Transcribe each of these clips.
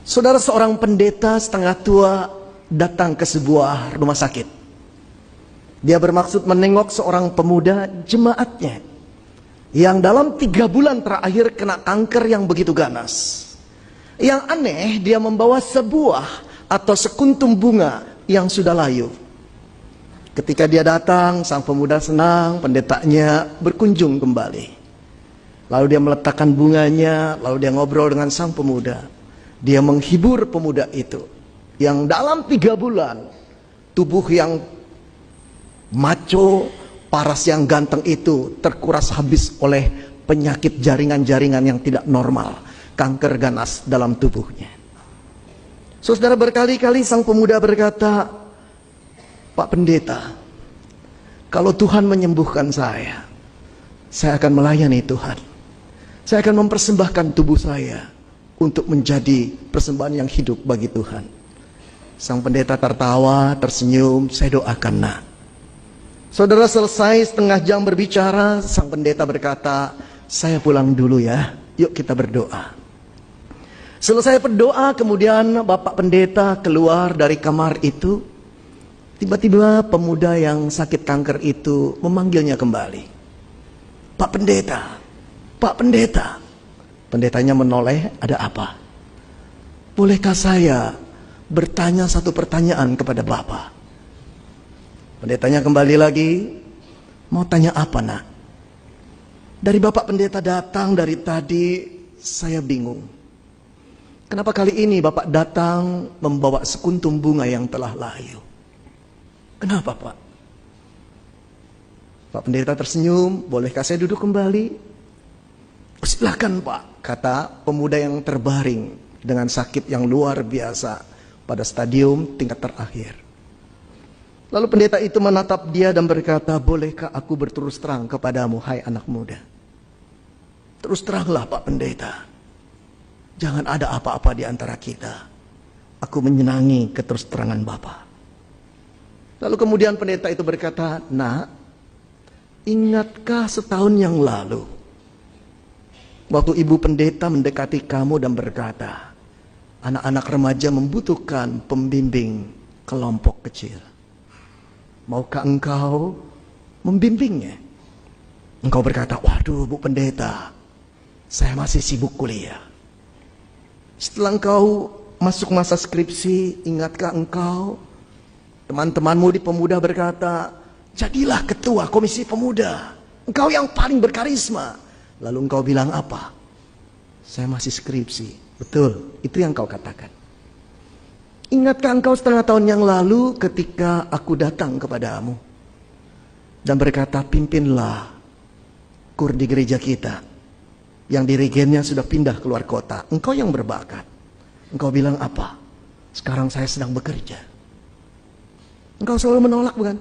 Saudara, seorang pendeta setengah tua datang ke sebuah rumah sakit. Dia bermaksud menengok seorang pemuda jemaatnya yang dalam 3 bulan terakhir kena kanker yang begitu ganas. Yang aneh, dia membawa sebuah atau sekuntum bunga yang sudah layu. Ketika dia datang, sang pemuda senang, pendetanya berkunjung kembali. Lalu dia meletakkan bunganya, lalu dia ngobrol dengan sang pemuda. Dia menghibur pemuda itu yang dalam 3 bulan tubuh yang maco, paras yang ganteng itu terkuras habis oleh penyakit jaringan-jaringan yang tidak normal, kanker ganas dalam tubuhnya. Saudara, berkali-kali sang pemuda berkata, "Pak Pendeta, kalau Tuhan menyembuhkan saya akan melayani Tuhan. Saya akan mempersembahkan tubuh saya untuk menjadi persembahan yang hidup bagi Tuhan." Sang pendeta tertawa, tersenyum, "Saya doakan, nak." Saudara, selesai setengah jam berbicara, sang pendeta berkata, "Saya pulang dulu ya, yuk kita berdoa." Selesai berdoa, kemudian Bapak Pendeta keluar dari kamar itu. Tiba-tiba pemuda yang sakit kanker itu memanggilnya kembali. "Pak Pendeta, Pak Pendeta." Pendetanya menoleh, "Ada apa? Bolehkah saya bertanya satu pertanyaan kepada Bapak?" Pendetanya kembali lagi, "Mau tanya apa, nak?" "Dari Bapak Pendeta datang dari tadi, saya bingung. Kenapa kali ini Bapak datang membawa sekuntum bunga yang telah layu? Kenapa, Pak?" Pak Pendeta tersenyum, "Bolehkah saya duduk kembali?" "Silakan, Pak," kata pemuda yang terbaring dengan sakit yang luar biasa pada stadium tingkat terakhir. Lalu pendeta itu menatap dia dan berkata, "Bolehkah aku berterus terang kepadamu, hai anak muda?" "Terus teranglah, Pak Pendeta. Jangan ada apa-apa di antara kita. Aku menyenangi keterus terangan Bapak." Lalu kemudian pendeta itu berkata, "Nak, ingatkah setahun yang lalu, waktu ibu pendeta mendekati kamu dan berkata, anak-anak remaja membutuhkan pembimbing kelompok kecil. Maukah engkau membimbingnya?" Engkau berkata, "Waduh, Bu Pendeta, saya masih sibuk kuliah." Setelah engkau masuk masa skripsi, ingatkah engkau teman-temanmu di pemuda berkata, "Jadilah ketua komisi pemuda, engkau yang paling berkarisma." Lalu engkau bilang apa? "Saya masih skripsi." Betul, itu yang kau katakan. Ingatkah engkau setengah tahun yang lalu ketika aku datang kepadamu dan berkata, "Pimpinlah kur di gereja kita yang dirigennya sudah pindah keluar kota. Engkau yang berbakat." Engkau bilang apa? "Sekarang saya sedang bekerja." Engkau selalu menolak, bukan?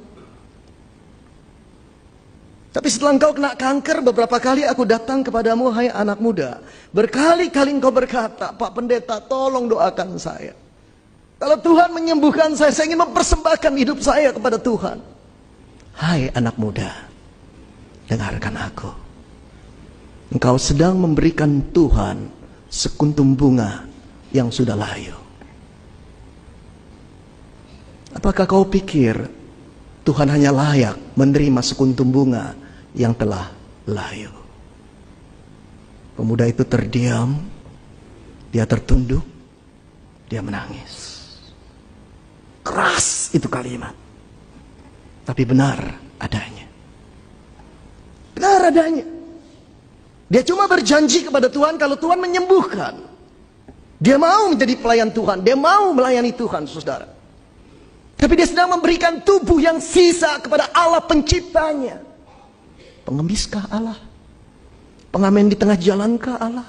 Tapi setelah engkau kena kanker, beberapa kali aku datang kepadamu, hai anak muda. Berkali-kali engkau berkata, "Pak Pendeta, tolong doakan saya. Kalau Tuhan menyembuhkan saya ingin mempersembahkan hidup saya kepada Tuhan." Hai anak muda, dengarkan aku. Engkau sedang memberikan Tuhan sekuntum bunga yang sudah layu. Apakah kau pikir Tuhan hanya layak menerima sekuntum bunga yang telah layu? Pemuda itu terdiam, dia tertunduk, dia menangis. Keras itu kalimat, tapi benar adanya. Benar adanya. Dia cuma berjanji kepada Tuhan kalau Tuhan menyembuhkan. Dia mau menjadi pelayan Tuhan, dia mau melayani Tuhan, saudara. Tapi dia sedang memberikan tubuh yang sisa kepada Allah penciptanya. Pengemiskah Allah? Pengamen di tengah jalankah Allah?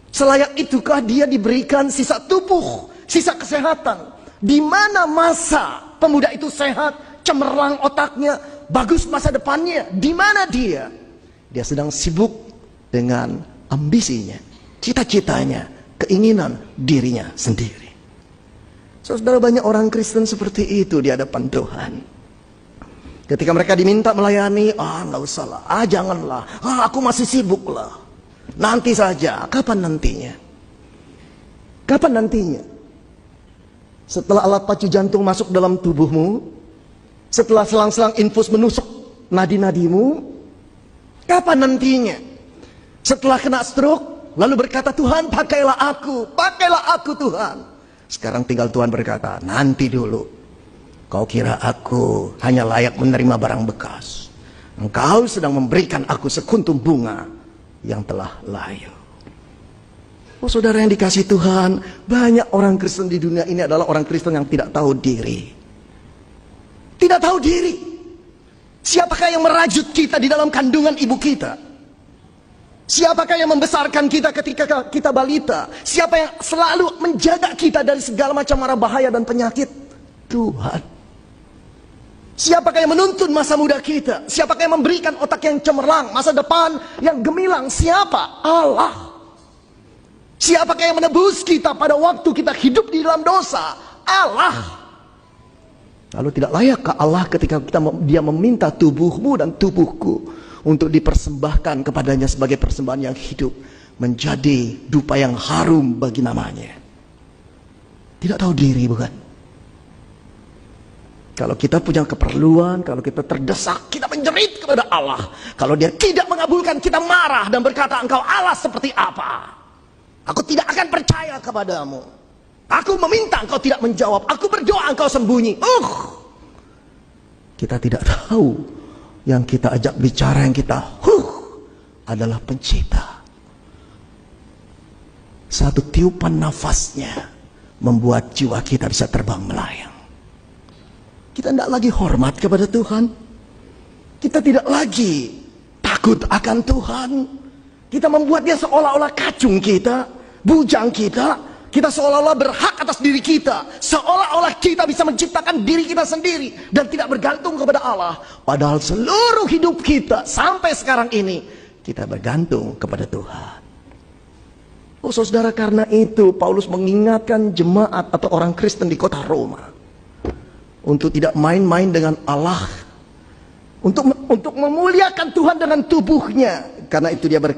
Selayak itukah dia diberikan sisa tubuh, sisa kesehatan? Di mana masa pemuda itu sehat, cemerlang otaknya, bagus masa depannya? Di mana dia? Dia sedang sibuk dengan ambisinya, cita-citanya, keinginan dirinya sendiri. Saudara, banyak orang Kristen seperti itu di hadapan Tuhan. Ketika mereka diminta melayani, nggak usah lah, janganlah, aku masih sibuk lah, nanti saja. Kapan nantinya? Kapan nantinya? Setelah alat pacu jantung masuk dalam tubuhmu, setelah selang-selang infus menusuk nadi-nadimu, kapan nantinya? Setelah kena stroke, lalu berkata, Tuhan pakailah aku Tuhan. Sekarang tinggal Tuhan berkata, nanti dulu. Kau kira aku hanya layak menerima barang bekas. Engkau sedang memberikan aku sekuntum bunga yang telah layu. Oh saudara yang dikasihi Tuhan, banyak orang Kristen di dunia ini adalah orang Kristen yang tidak tahu diri. Tidak tahu diri. Siapakah yang merajut kita di dalam kandungan ibu kita? Siapakah yang membesarkan kita ketika kita balita? Siapa yang selalu menjaga kita dari segala macam mara bahaya dan penyakit? Tuhan. Siapakah yang menuntun masa muda kita? Siapakah yang memberikan otak yang cemerlang, masa depan yang gemilang? Siapa? Allah. Siapakah yang menebus kita pada waktu kita hidup di dalam dosa? Allah. Lalu tidak layakkah Allah ketika dia meminta tubuhmu dan tubuhku untuk dipersembahkan kepadanya sebagai persembahan yang hidup, menjadi dupa yang harum bagi namanya? Tidak tahu diri, bukan? Kalau kita punya keperluan, kalau kita terdesak, kita menjerit kepada Allah. Kalau dia tidak mengabulkan, kita marah dan berkata, engkau Allah seperti apa? Aku tidak akan percaya kepadamu. Aku meminta, engkau tidak menjawab. Aku berdoa, engkau sembunyi. Kita tidak tahu yang kita ajak bicara, yang kita adalah pencipta. Satu tiupan nafasnya membuat jiwa kita bisa terbang melayang. Kita tidak lagi hormat kepada Tuhan. Kita tidak lagi takut akan Tuhan. Kita membuat dia seolah-olah kacung kita, bujang kita. Kita seolah-olah berhak atas diri kita. Seolah-olah kita bisa menciptakan diri kita sendiri dan tidak bergantung kepada Allah. Padahal seluruh hidup kita sampai sekarang ini, kita bergantung kepada Tuhan. Oh saudara, karena itu Paulus mengingatkan jemaat atau orang Kristen di kota Roma untuk tidak main-main dengan Allah, untuk memuliakan Tuhan dengan tubuhnya. Karena itu dia berkata,